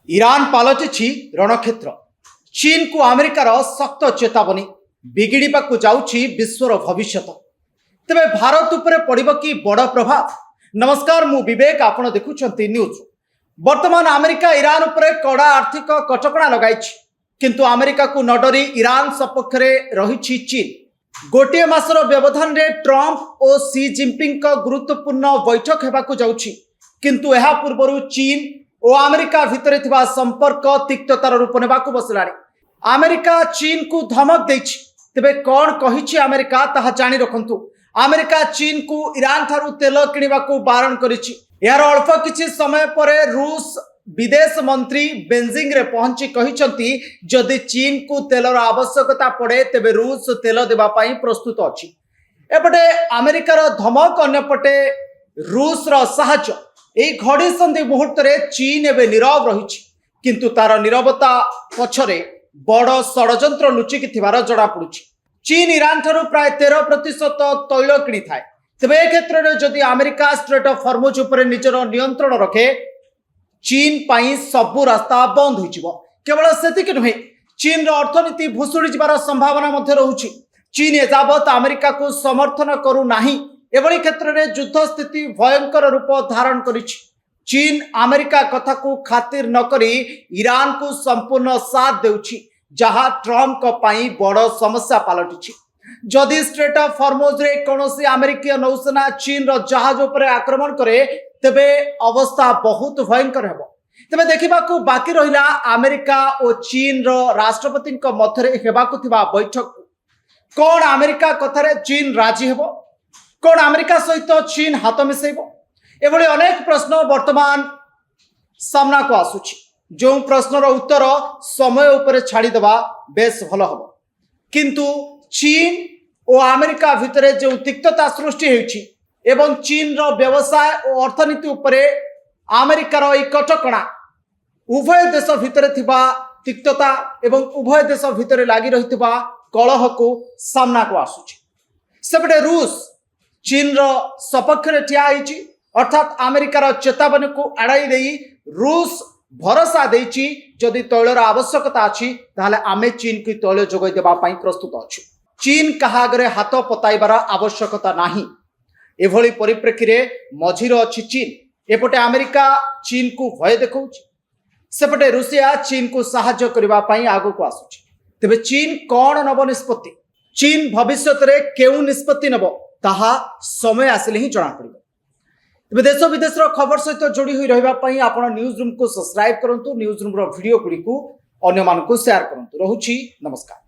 Iran पलटिछि रणक्षेत्र। चीन को अमेरिकार सख्त चेतावनी। बिगिड़ा जाउछि विश्वर भविष्यत। तेबे भारत उपरे पड़िबो कि बड़ प्रभाव। नमस्कार, मु विवेक, आपण देखुछंती न्यूज। वर्तमान अमेरिका ईरान उपरे कड़ा आर्थिक कटकणा लगाइछि, किंतु अमेरिका को न डरी ईरान सपक्ष रही चीन। गोटे मासर व्यवधान रे ट्रंप और सी जिनपिंग का गुरुत्वपूर्ण बैठक हेबाकु जाउछि, किंतु एहा पूर्वरु चीन और अमेरिका भितर थिबा संपर्क तिक्ततार रूप नेबाकु बसलाणी। अमेरिका चीन को धमक देछि। तेबे कौन कहिछि अमेरिका ताहा जानि रखंतु। अमेरिका चीन को ईरान थारु तेल किनिबाकु बारण करिछि। यार अल्प किछि समय परे रूस विदेश मंत्री बेजिंग रे पहुंची कहिसंती जदि चीन को तेलर आवश्यकता पड़े तेबे रूस तेल देबा पई प्रस्तुत अछि। एपटे अमेरिकार धमक, अन्यपटे रूस रो साहाय्य। एई घड़ी संधि मुहूर्त रे चीन एबे नीरव रहिछि, किंतु तार नीरवता पछरे बड़ षडयंत्र लुचिकी थिबार जणा पड़ुछि। चीन ईरान ठारू प्राय 13% तैल किनी थाए। तेबे ए क्षेत्र रे जदि अमेरिका स्ट्रेट ऑफ हॉर्मुज उपरे निजर नियंत्रण रखे, चीन पाई सबु रास्ता बंद होइजिवो। केवल सेतिक नुहे, चीन रो अर्थनीति भुसुड़ी जिबार संभावना मध्ये रहुछि। चीन एजाबत अमेरिका को समर्थन करू नाही। एभली क्षेत्र में युद्ध स्थिति भयंकर रूप धारण करिछि। चीन अमेरिका कथा को खातिर न करी ईरान को संपूर्ण साथ देउछि, जहां ट्रंप को पाई बड़ समस्या पलटिछि। जदि स्ट्रेट ऑफ हॉर्मुज रे कोनोसी अमेरिकीय नौसेना चीन रो जहाज उपरे आक्रमण करे, तेबे अवस्था बहुत भयंकर हेबो। तेबे देखिबाकू बाकी रहिला अमेरिका और चीन रो राष्ट्रपति मध्य हेबाकू थिबा बैठक। कौन अमेरिका कथारे चीन राजी हेबो? कौन अमेरिका सहित चीन हाथ मिसेइबो? एभली अनेक प्रश्न वर्तमान सामना को आसुछि। जो प्रश्नर उत्तर समय उपरे छाड़ी देबा बेस भल हबो। किंतु चीन और अमेरिका भितरे जो तिक्तता सृष्टि होइछि एवं चीन रो व्यवसाय और अर्थनीति उपरे अमेरिकार ई कटकणा उभय देश भितरे थिबा तिक्तता एवं उभय देश भितरे लागि रहिथिबा कलह को सामना को आसुछि। सेपटे रूस चीन रो सपक्ष रे ठिया आइछि, अर्थात अमेरिकार चेतावनी को आड़ाई देई रूस भरोसा देछि जदि तैलर आवश्यकता अछि ताहले आमे चीन को तैल जोगाई देबा पई प्रस्तुत अछि। चीन कहा आगरे हाथ पताइबार आवश्यकता नाही। एभली परिप्रेक्षी रे मझिर अछि चीन। एपटे अमेरिका चीन को भय देखौछि, सेपटे रूसिया चीन को सहायता करबा पई आगु को आसुछि। तेबे चीन कोन नब निष्पत्ति? चीन भविष्यत रे केउ निष्पत्ति नब ताहा समय आसिले ही जना पड़िबो। तेबे देश विदेश खबर सहित जोड़ी हुई रहिबा पई आपण न्यूज रूम को सब्सक्राइब करंतु। न्यूज रूम रो वीडियो गुडी को अन्य मान को शेयर करंतु। रहुछि नमस्कार।